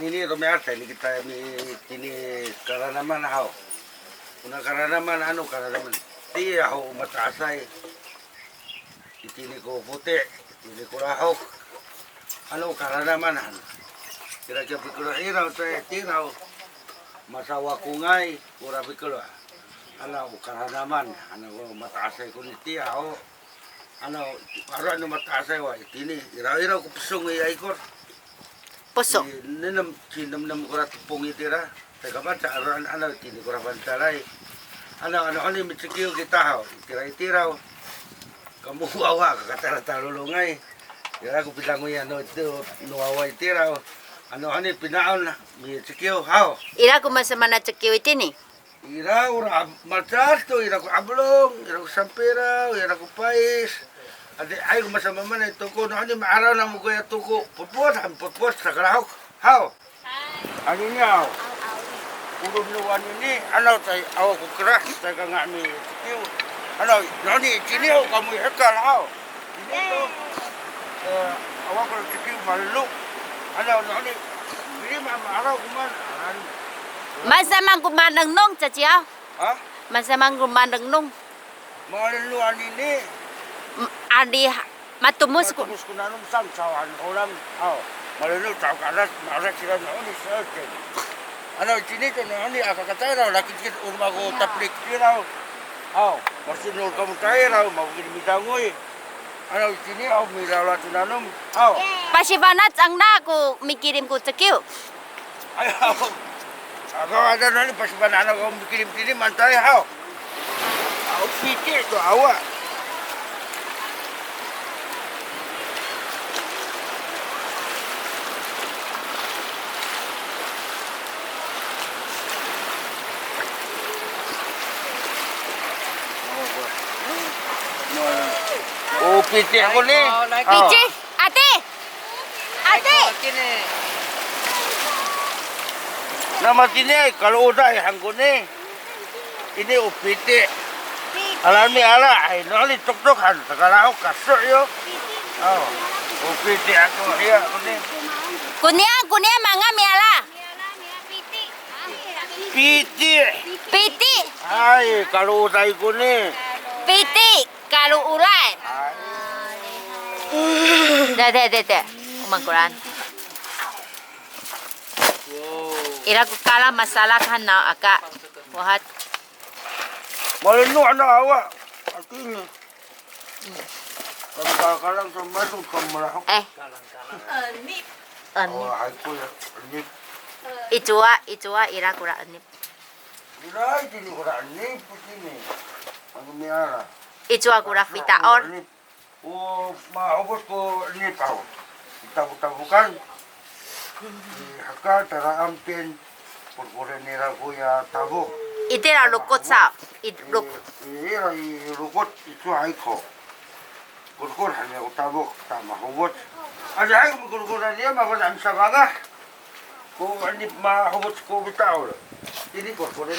ini romearte ini kita ini karena mana hau. Una karena mana karena dia hau matasai. Ini ko putih, ini ko rahok. Karena mana? Kira-kira pikir irau saya tirau. Masawa kungai, pura pikir. Karena mana? Matasai kuniti hau. Parang matasai wa ini irau ko pusong ikor. Pusok. Sinam kurat tepung itira. Teka baca aran ini kurat bantarai. Ano mitsikio kita hau. Tira-tirau. Kamu awa kata lulungay. Kaya ako bilang mo yan itu nuawa itira. Ano pinaon mitsikio hau. Ira ko masama na tsakiw itini. Ira ura malsasto, ira ko ablong, ira ko sampira, ira ko pais. Ade ay masama man ito ko no maaraw na mo kuya tuko. Putput sa kalahok. How? Ano niya? Urong luwan ini tay aw ko keras tay nga mi tikiw. Nani chiniyo kamu hekal how? Ini to awak ko tikiw malu. Nani bili maaraw kuman. Masamang kumandang nung tsatsiyaw. Ha? Masamang kumandang nung. Mga luwan ini Adi matumus ko. Matumus ko na nung sawan ulam. Malulu tao karas, maras sila noon isertin. Chinito noon akakatay raw, lakit urma ko taplik raw. Masunod ka mo tayo raw, magkinitangoy. Chini, milaw na nanom. Pasibanat ang na ko mikirim ko tsakiw. Ako ada noon, pasibanan ako mikirim-kirim, antay pikir to awa. Piti ako ni. Pichi, ate! Ate! Nama kini kalau udah hanggo ni. Ini upiti. Alami ala ay noli tok-tokan sakala ako kasok yo. Upiti ako iya kuni. Kunia manga miala. Piti. Piti. Ay kalau udah kuni. Piti. Kalau ulay. Dede. Umangkuran. Ira ko kala masalah kan na aka. Wahat. Malinu awa. Artinya. Kadang-kadang sama itu kemerah. Anip. Aku ya anip. Itua ira kura anip. Ira ini kura anip begini. Ang miara. Itua kura fitaor. Maubos ko ini tahu. Kita bukan. Haka tara ampin. Purpura nira ko ya tabuk. Itira lukot sa. Ira lukot itu aiko. Purpura hanya utabuk tama hubot. Ada ay kurkuran niya makulang sa mga. Kung hindi mahubot ko bitaw. Ini purpura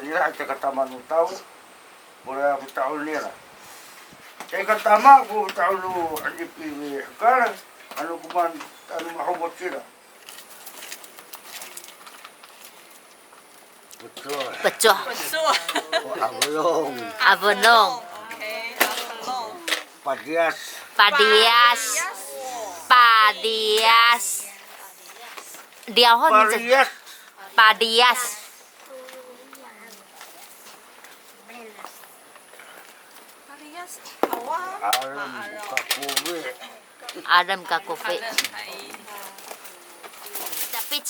niya at saka tama ng tao. Mula bitaw niya. Kaya katama ko bitaw lo hindi pili. Kaya kuman mahubot sila. Betul. Abulong. Abonong. Okay, abulong. Padias. Diahon Parias. Padias. Parehas. Awa. Alam kakubi. Adam ka kopi. Tapit.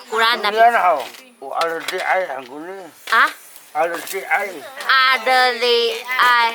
Kuran na. Yan ho. Alerti ay ang guni. Ah? Alerti ay. Adali ay.